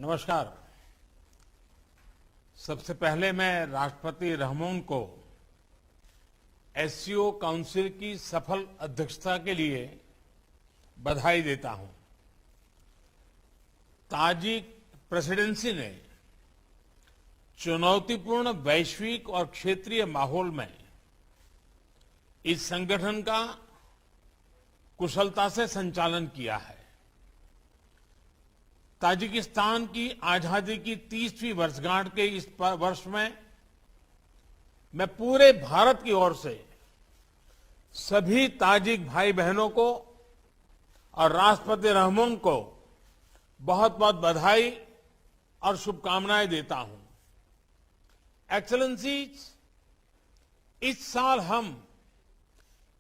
नमस्कार। सबसे पहले मैं राष्ट्रपति रहमोन को एससीओ काउंसिल की सफल अध्यक्षता के लिए बधाई देता हूं। ताजिक प्रेसिडेंसी ने चुनौतीपूर्ण वैश्विक और क्षेत्रीय माहौल में इस संगठन का कुशलता से संचालन किया है। ताजिकिस्तान की आजादी की 30वीं वर्षगांठ के इस वर्ष में मैं पूरे भारत की ओर से सभी ताजिक भाई बहनों को और राष्ट्रपति रहमोन को बहुत बहुत बधाई और शुभकामनाएं देता हूं। एक्सेलेंसीज, इस साल हम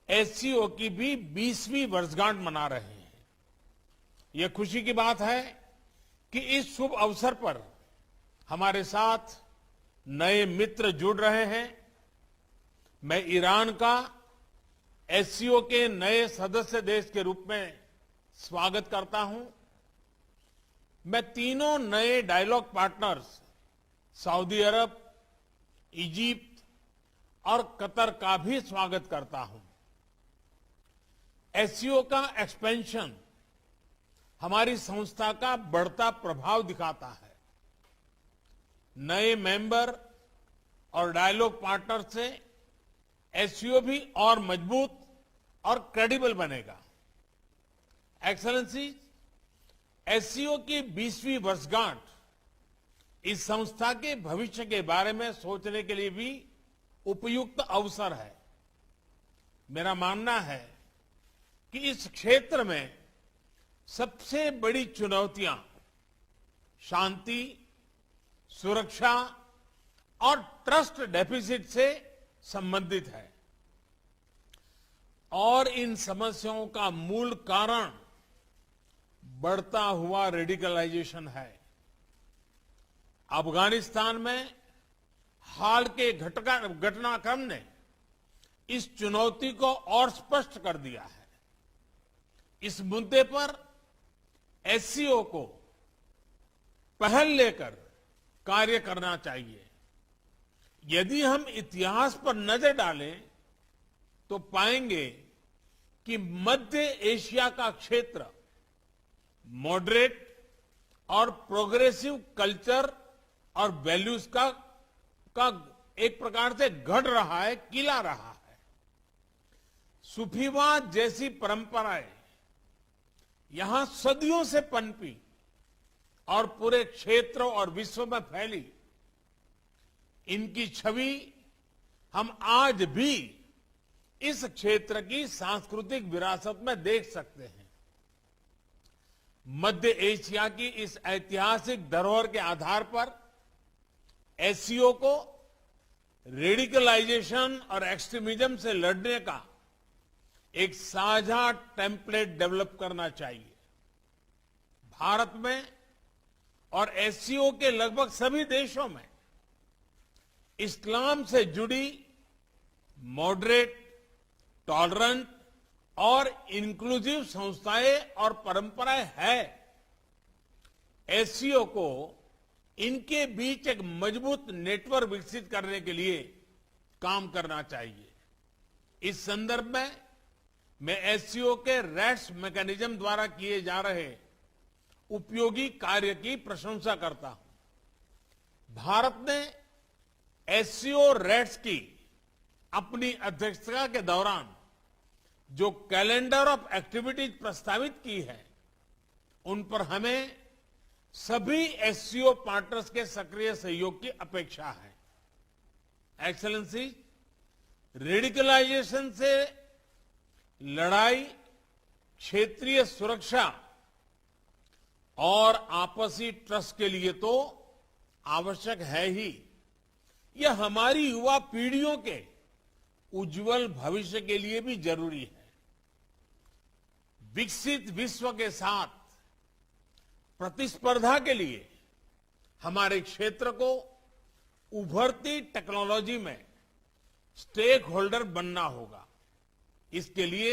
एससीओ की भी 20वीं वर्षगांठ मना रहे हैं। यह खुशी की बात है कि इस शुभ अवसर पर हमारे साथ नए मित्र जुड़ रहे हैं। मैं ईरान का एससीओ के नए सदस्य देश के रूप में स्वागत करता हूं। मैं तीनों नए डायलॉग पार्टनर्स सऊदी अरब, इजिप्ट और कतर का भी स्वागत करता हूं। एससीओ का एक्सपेंशन हमारी संस्था का बढ़ता प्रभाव दिखाता है। नए मेंबर और डायलॉग पार्टनर से एससीओ भी और मजबूत और क्रेडिबल बनेगा। एक्सेलेंसी, एससीओ की 20वीं वर्षगांठ इस संस्था के भविष्य के बारे में सोचने के लिए भी उपयुक्त अवसर है। मेरा मानना है कि इस क्षेत्र में सबसे बड़ी चुनौतियां शांति, सुरक्षा और ट्रस्ट डेफिसिट से संबंधित है और इन समस्याओं का मूल कारण बढ़ता हुआ रेडिकलाइजेशन है। अफगानिस्तान में हाल के घटनाक्रम ने इस चुनौती को और स्पष्ट कर दिया है। इस मुद्दे पर एससीओ को पहल लेकर कार्य करना चाहिए। यदि हम इतिहास पर नजर डालें तो पाएंगे कि मध्य एशिया का क्षेत्र मॉडरेट और प्रोग्रेसिव कल्चर और वैल्यूज का एक प्रकार से गढ़ रहा है, किला रहा है। सूफीवाद जैसी परंपराएं यहां सदियों से पनपी और पूरे क्षेत्र और विश्व में फैली। इनकी छवि हम आज भी इस क्षेत्र की सांस्कृतिक विरासत में देख सकते हैं। मध्य एशिया की इस ऐतिहासिक धरोहर के आधार पर एससीओ को रेडिकलाइजेशन और एक्सट्रीमिज्म से लड़ने का एक साझा टेम्पलेट डेवलप करना चाहिए। भारत में और एससीओ के लगभग सभी देशों में इस्लाम से जुड़ी मॉडरेट, टॉलरेंट और इंक्लूसिव संस्थाएं और परंपराएं हैं। एससीओ को इनके बीच एक मजबूत नेटवर्क विकसित करने के लिए काम करना चाहिए। इस संदर्भ में मैं एससीओ के रैट्स मैकेनिज्म द्वारा किए जा रहे उपयोगी कार्य की प्रशंसा करता हूं। भारत ने एससीओ रैट्स की अपनी अध्यक्षता के दौरान जो कैलेंडर ऑफ एक्टिविटीज प्रस्तावित की है, उन पर हमें सभी एससीओ पार्टनर्स के सक्रिय सहयोग की अपेक्षा है। एक्सेलेंसी, रेडिकलाइजेशन से लड़ाई, क्षेत्रीय सुरक्षा और आपसी ट्रस्ट के लिए तो आवश्यक है ही। यह हमारी युवा पीढ़ियों के उज्जवल भविष्य के लिए भी जरूरी है। विकसित विश्व के साथ प्रतिस्पर्धा के लिए हमारे क्षेत्र को उभरती टेक्नोलॉजी में स्टेक होल्डर बनना होगा। इसके लिए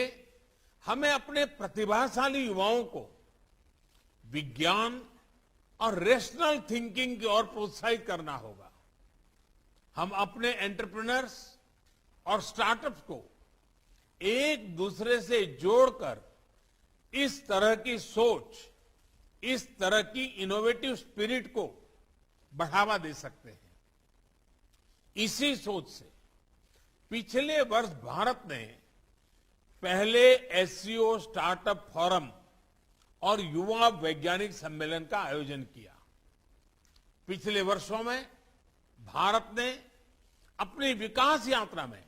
हमें अपने प्रतिभाशाली युवाओं को विज्ञान, और रेशनल थिंकिंग की ओर प्रोत्साहित करना होगा। हम अपने एंटरप्रेन्योर्स और स्टार्टअप्स को एक दूसरे से जोड़कर इस तरह की सोच, इस तरह की इनोवेटिव स्पिरिट को बढ़ावा दे सकते हैं। इसी सोच से पिछले वर्ष भारत ने पहले एससीओ स्टार्टअप फोरम और युवा वैज्ञानिक सम्मेलन का आयोजन किया। पिछले वर्षों में भारत ने अपनी विकास यात्रा में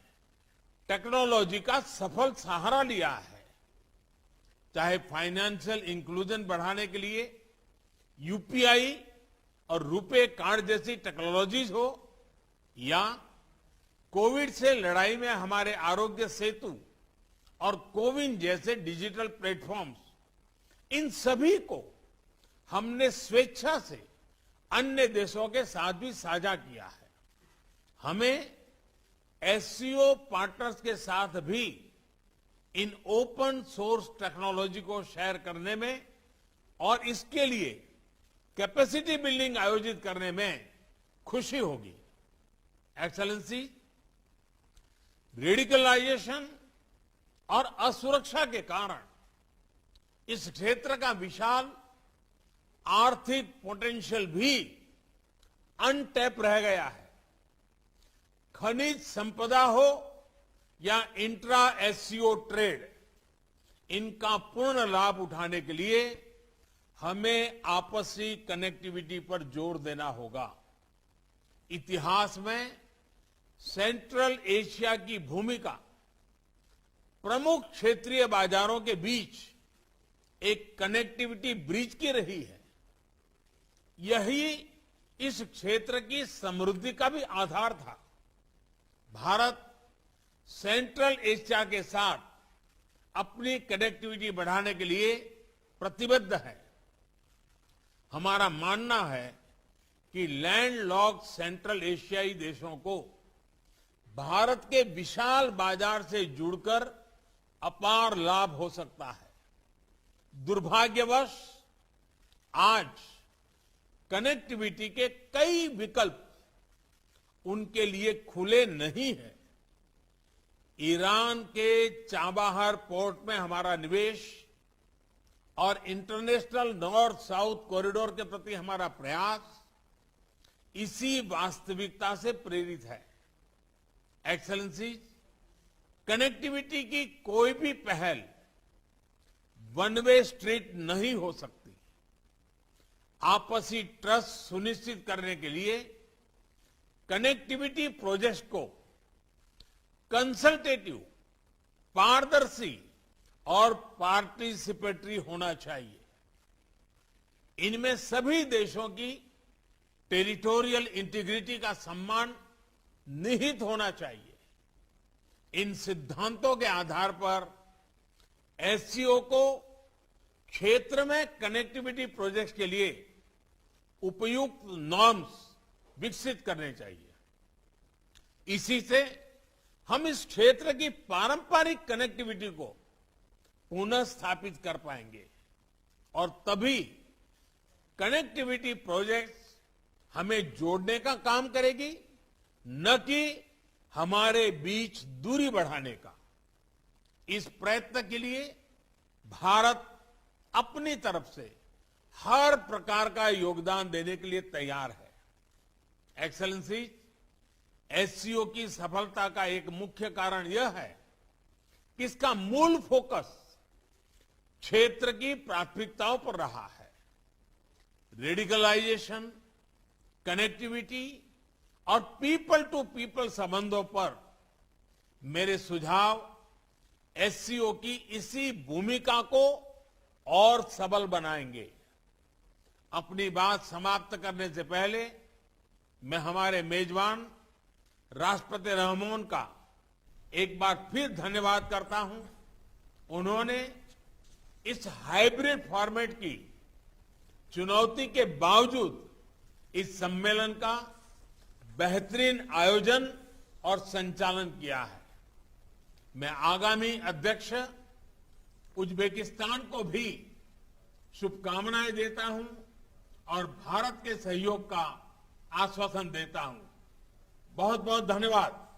टेक्नोलॉजी का सफल सहारा लिया है। चाहे फाइनेंशियल इंक्लूजन बढ़ाने के लिए यूपीआई और रुपे कार्ड जैसी टेक्नोलॉजीज हो, या कोविड से लड़ाई में हमारे आरोग्य सेतु और कोविन जैसे डिजिटल प्लेटफॉर्म्स, इन सभी को हमने स्वेच्छा से अन्य देशों के साथ भी साझा किया है। हमें एससीओ पार्टनर्स के साथ भी इन ओपन सोर्स टेक्नोलॉजी को शेयर करने में और इसके लिए कैपेसिटी बिल्डिंग आयोजित करने में खुशी होगी। एक्सेलेंसी, रेडिकलाइजेशन और असुरक्षा के कारण इस क्षेत्र का विशाल आर्थिक पोटेंशियल भी अनटैप रह गया है। खनिज संपदा हो या इंट्रा एससीओ ट्रेड, इनका पूर्ण लाभ उठाने के लिए हमें आपसी कनेक्टिविटी पर जोर देना होगा। इतिहास में सेंट्रल एशिया की भूमिका प्रमुख क्षेत्रीय बाजारों के बीच एक कनेक्टिविटी ब्रिज की रही है। यही इस क्षेत्र की समृद्धि का भी आधार था। भारत सेंट्रल एशिया के साथ अपनी कनेक्टिविटी बढ़ाने के लिए प्रतिबद्ध है। हमारा मानना है कि लैंडलॉक्ड सेंट्रल एशियाई देशों को भारत के विशाल बाजार से जुड़कर अपार लाभ हो सकता है। दुर्भाग्यवश आज कनेक्टिविटी के कई विकल्प उनके लिए खुले नहीं हैं। ईरान के चाबाहार पोर्ट में हमारा निवेश और इंटरनेशनल नॉर्थ साउथ कॉरिडोर के प्रति हमारा प्रयास इसी वास्तविकता से प्रेरित है। एक्सेलेंसी, कनेक्टिविटी की कोई भी पहल वन वे स्ट्रीट नहीं हो सकती। आपसी ट्रस्ट सुनिश्चित करने के लिए कनेक्टिविटी प्रोजेक्ट को कंसल्टेटिव, पारदर्शी और पार्टिसिपेटरी होना चाहिए। इनमें सभी देशों की टेरिटोरियल इंटीग्रिटी का सम्मान निहित होना चाहिए। इन सिद्धांतों के आधार पर एससीओ को क्षेत्र में कनेक्टिविटी प्रोजेक्ट्स के लिए उपयुक्त नॉर्म्स विकसित करने चाहिए। इसी से हम इस क्षेत्र की पारंपरिक कनेक्टिविटी को पुनः स्थापित कर पाएंगे और तभी कनेक्टिविटी प्रोजेक्ट्स हमें जोड़ने का काम करेगी, न कि हमारे बीच दूरी बढ़ाने का। इस प्रयत्न के लिए भारत अपनी तरफ से हर प्रकार का योगदान देने के लिए तैयार है। एक्सेलेंसी, एससीओ की सफलता का एक मुख्य कारण यह है कि इसका मूल फोकस क्षेत्र की प्राथमिकताओं पर रहा है। रेडिकलाइजेशन, कनेक्टिविटी और पीपल टू पीपल संबंधों पर मेरे सुझाव एससीओ की इसी भूमिका को और सबल बनाएंगे। अपनी बात समाप्त करने से पहले मैं हमारे मेजबान राष्ट्रपति रहमोन का एक बार फिर धन्यवाद करता हूं। उन्होंने इस हाइब्रिड फॉर्मेट की चुनौती के बावजूद इस सम्मेलन का बेहतरीन आयोजन और संचालन किया है। मैं आगामी अध्यक्ष उज्बेकिस्तान को भी शुभकामनाएं देता हूं और भारत के सहयोग का आश्वासन देता हूं। बहुत बहुत धन्यवाद।